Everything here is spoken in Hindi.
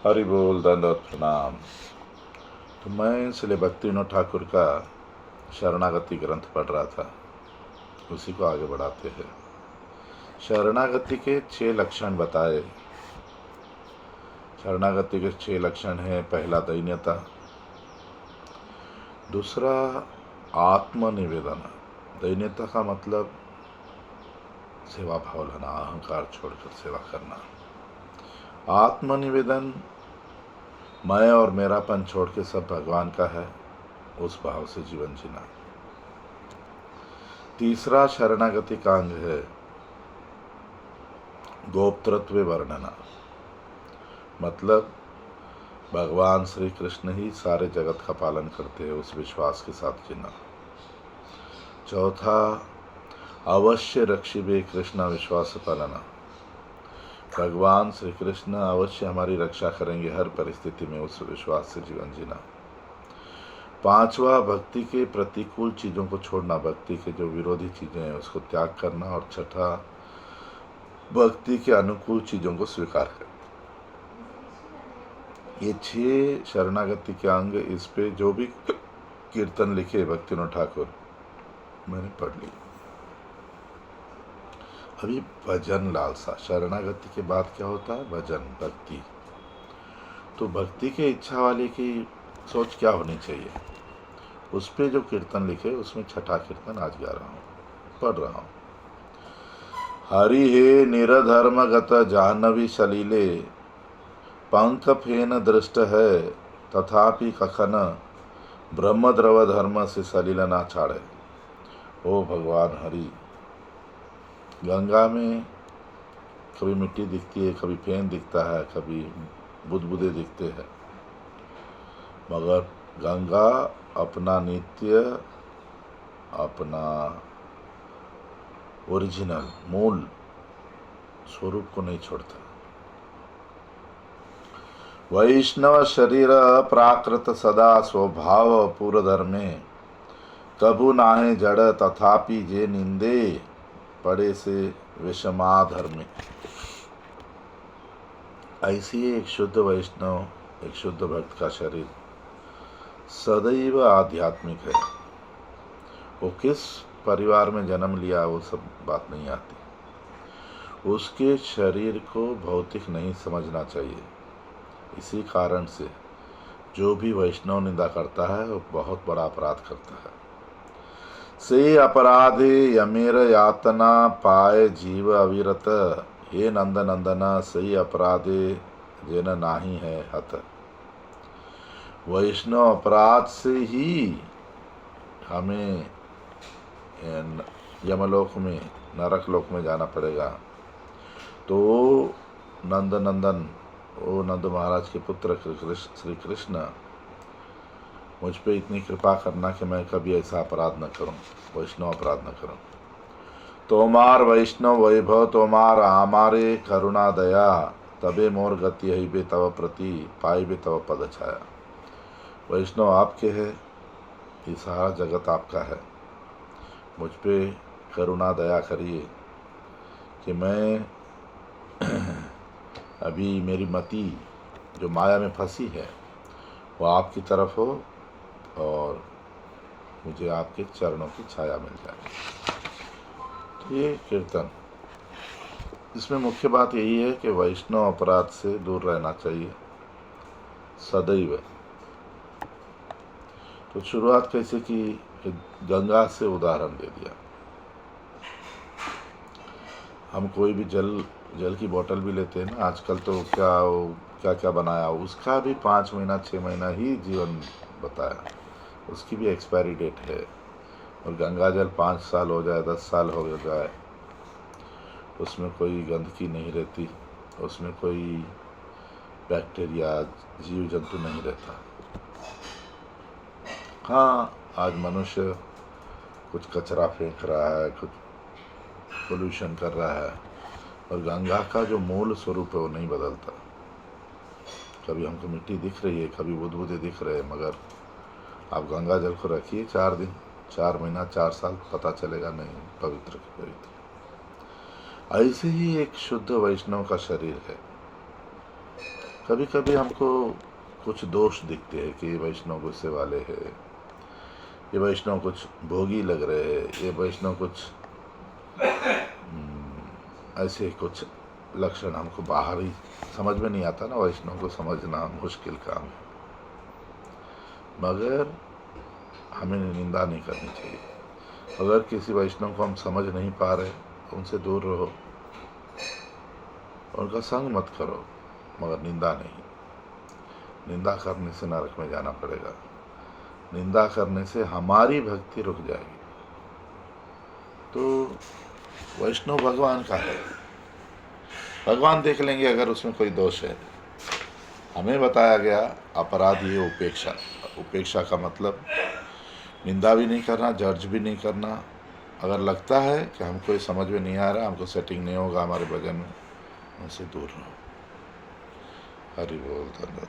हरि बोल, दंडवत प्रणाम। तो मैं इसलिए भक्तिविनोद ठाकुर का शरणागति ग्रंथ पढ़ रहा था, उसी को आगे बढ़ाते हैं। शरणागति के 6 लक्षण बताए। शरणागति के 6 लक्षण हैं। पहला दैन्यता, दूसरा आत्मनिवेदन। दैन्यता का मतलब सेवा भाव लाना, अहंकार छोड़कर सेवा करना। आत्मनिवेदन, मैं और मेरापन छोड़ के सब भगवान का है, उस भाव से जीवन जीना। तीसरा शरणागति का अंग है गोप्तृत्व वर्णना, मतलब भगवान श्री कृष्ण ही सारे जगत का पालन करते हैं, उस विश्वास के साथ जीना। चौथा अवश्य रक्षिबे कृष्ण विश्वास पालना, भगवान श्री कृष्ण अवश्य हमारी रक्षा करेंगे हर परिस्थिति में, उस विश्वास से जीवन जीना। पांचवा भक्ति के प्रतिकूल चीज़ों को छोड़ना, भक्ति के जो विरोधी चीज़ें हैं उसको त्याग करना। और छठा भक्ति के अनुकूल चीज़ों को स्वीकार करना। ये 6 शरणागति के अंग, इस पे जो भी कीर्तन लिखे भक्तिविनोद ठाकुर मैंने पढ़ ली। अभी भजन लालसा, शरणागति के बाद क्या होता है? भजन, भक्ति। तो भक्ति के इच्छा वाले की सोच क्या होनी चाहिए? उस पे जो कीर्तन लिखे उसमें छठा कीर्तन आज गा रहा हूँ, पढ़ रहा हूँ। हरि हे निरधर्मगत जाह्नवी सलीले, पंख फेन दृष्ट है तथापि कखन, ब्रह्मद्रव धर्म से सलील ना छाड़े। ओ भगवान हरि, गंगा में कभी मिट्टी दिखती है, कभी फेन दिखता है, कभी बुदबुदे दिखते हैं, मगर गंगा अपना नित्य, अपना ओरिजिनल मूल स्वरूप को नहीं छोड़ता। वैष्णव शरीर प्राकृत सदा स्वभाव पूर्व धर्मे, कभू नाहे जड़ तथापि जे निंदे, पड़े से विषमाधर में। ऐसी एक शुद्ध वैष्णव, एक शुद्ध भक्त का शरीर सदैव आध्यात्मिक है। वो किस परिवार में जन्म लिया वो सब बात नहीं आती। उसके शरीर को भौतिक नहीं समझना चाहिए। इसी कारण से जो भी वैष्णव निंदा करता है वो बहुत बड़ा अपराध करता है। से अपराधे यमेर यातना पाए जीव अविरत, हे नंद नंदना सही अपराधे जेन नाही है हत। वैष्णव अपराध से ही हमें यमलोक में, नरक लोक में जाना पड़ेगा। तो नंद नंदन, ओ नंद महाराज के पुत्र श्री कृष्ण, मुझ पे इतनी कृपा करना कि मैं कभी ऐसा अपराध न करूं, वैष्णव अपराध न करूं। तोमार वैष्णव वैभव तोमार आमारे करुणा दया, तबे मोर गति हईबे तव प्रति, पाइबे तव पद छाया। वैष्णव आपके है, ये सारा जगत आपका है, मुझ पे करुणा दया करिए कि मैं अभी मेरी मति जो माया में फंसी है वो आपकी तरफ हो और मुझे आपके चरणों की छाया मिल जाए। तो ये कीर्तन, इसमें मुख्य बात यही है कि वैष्णव अपराध से दूर रहना चाहिए सदैव। तो शुरुआत कैसे की? गंगा से उदाहरण दे दिया। हम कोई भी जल की बोतल भी लेते हैं ना आजकल, तो क्या क्या बनाया, उसका भी 5 महीना 6 महीना ही जीवन बताया, उसकी भी एक्सपायरी डेट है। और गंगा जल 5 साल हो जाए, 10 साल हो जाए, उसमें कोई गंदगी नहीं रहती, उसमें कोई बैक्टीरिया, जीव जंतु नहीं रहता। हाँ, आज मनुष्य कुछ कचरा फेंक रहा है, कुछ पोल्यूशन कर रहा है, और गंगा का जो मूल स्वरूप है वो नहीं बदलता। कभी हमको मिट्टी दिख रही है, कभी बुदबुदे दिख रहे हैं, मगर आप गंगा जल को रखिए 4 दिन, 4 महीना, 4 साल, पता चलेगा नहीं पवित्र की पवित्र। ऐसे ही एक शुद्ध वैष्णव का शरीर है। कभी कभी हमको कुछ दोष दिखते हैं कि ये वैष्णव गुस्से वाले हैं, ये वैष्णव कुछ भोगी लग रहे हैं, ये वैष्णव कुछ ऐसे कुछ लक्षण हमको बाहर ही समझ में नहीं आता ना। वैष्णव को समझना मुश्किल काम है, मगर हमें निंदा नहीं करनी चाहिए। अगर किसी वैष्णव को हम समझ नहीं पा रहे तो उनसे दूर रहो, उनका संग मत करो, मगर निंदा नहीं। निंदा करने से नरक में जाना पड़ेगा। निंदा करने से हमारी भक्ति रुक जाएगी। तो वैष्णव भगवान का है, भगवान देख लेंगे अगर उसमें कोई दोष है। हमें बताया गया अपराधी है उपेक्षा। उपेक्षा का मतलब निंदा भी नहीं करना, जज भी नहीं करना। अगर लगता है कि हमको ये समझ में नहीं आ रहा, हमको सेटिंग नहीं होगा हमारे भजन में, उनसे दूर रहो। हरि बोल, धन्यवाद।